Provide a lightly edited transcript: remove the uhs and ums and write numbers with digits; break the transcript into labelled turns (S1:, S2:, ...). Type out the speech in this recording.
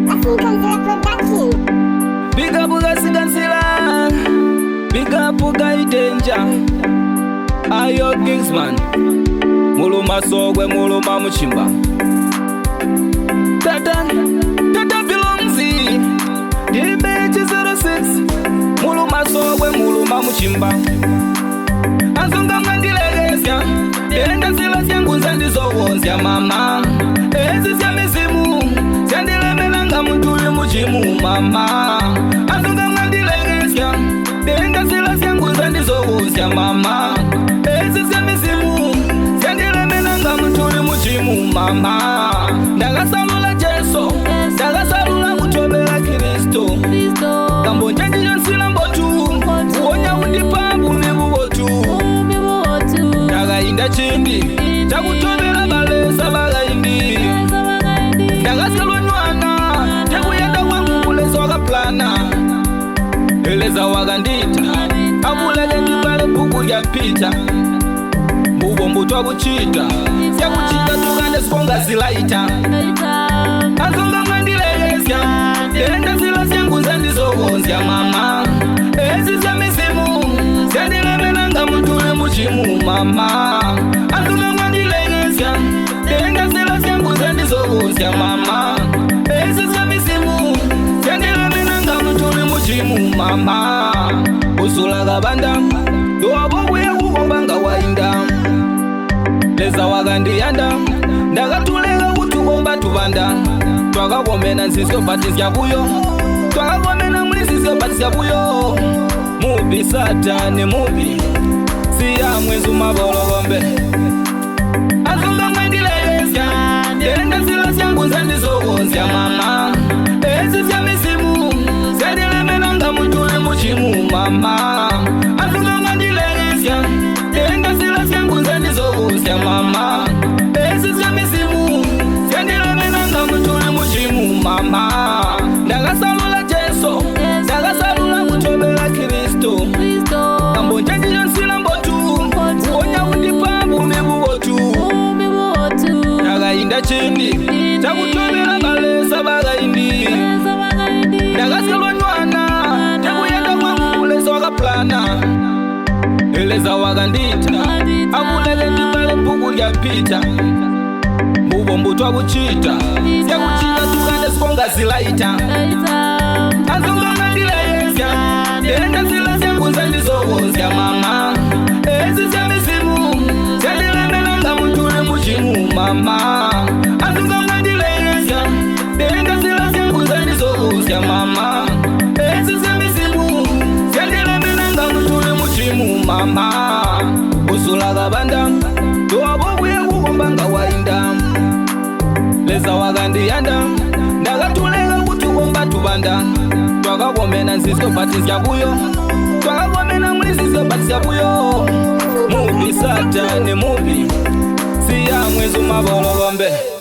S1: Big up Gansila, big up Guy Danger, Ayo Kingsman, Muluma Sogwe, Muluma Muchimba. Tata Bilonzi, DB06, Muluma Sogwe, Muluma Muchimba. Azunga Mandilegesia, Enda Sila Siangunza Ndizowonzia mama. Ezi Sia Misimu, Siandile Melanga Mutuli Muchimu mama. Azunga Mandilegesia, Enda Sila Siangunza Ndizowonzia mama. Ezi Sia Misimu, Siandile Melanga Mutuli Muchimu mama. Ndagasalula Jeso, Ndagasalula Mutobela Kristo. Kambo Njanji Jansila Mbotu, Uonya Undipambu Mibubotu. Ndagainda Chindi, Takutobela Balesa Bagaindi. Ndagasalwa Nwana, Takuyenda Wangu Ulezo Wakaplana. Eleza Wagandita, Abulege Ndipale Puku ya Pita. Mubombo Twabuchita, Siakuchita Tugande Sponga Zilaita. Azunga Mandilegesia, Enda Sila Siangunza Ndizowonzia mama. Ezi Sia Misimu, Siandile Melanga Mutuli Muchimu mama. Azunga Mandilegesia, Enda Sila Siangunza Ndizowonzia mama. Ezi Sia Misimu, Siandile Melanga Mutuli Muchimu mama. Usula Gabanda, Doabobu ya Kukombanga Wainda. Leza Wagandiyanda, Ndagatulega Utugomba Tubanda. Twakagomena nsisyo patisya buyo, Twakagomena mlisisyo patisya buyo. Mubi Satani mubi, Siya mwenzu mabologombe. Azunga Mandilegesia, Enda Sila Siangunza Ndizowonzia mama. Ezi Sia Misimu, Siandile Melanga Mutuli Muchimu mama. Azunga Mandilegesia, Enda Sila Siangunza Ndizowonzia mama. Ezi Sia Misimu, Siandile Melanga Mutuli Muchimu mama. Ndagasalula Jeso, Ndagasalula Mutobela Kristo. Kambo Njanji Jansila Mbotu, Uonya Undipambu Mibubotu. Ndagainda Chindi, Takutobela Balesa Bagaindi. Ndagasalwa Nwana, Takuyenda Wangu Ulezo Wakaplana. Eleza Wagandita, Abulege Ndipale Puku ya Pita. Mubombo Twabuchita, Siakuchita Tugande Sponga Zilaita. Azunga Mandilegesia, Enda Sila Siangunza Ndizowonzia mama. Ezi Sia Misimu, Siandile Melanga Mutuli Muchimu mama. Azunga Mandilegesia, Enda Sila Siangunza Ndizowonzia mama. Ezi Sia Misimu, Siandile Melanga Mutuli Muchimu mama. Usula Gabanda, Doabobu ya Kukombanga Wainda. Leza Wagandiyanda, Ndagatulega Utugomba Tubanda. Twakagomena nsisyo patisya buyo, Twakagomena mlisisyo patisya buyo. Mubi Satani mubi, Siya mwenzu mabologombe.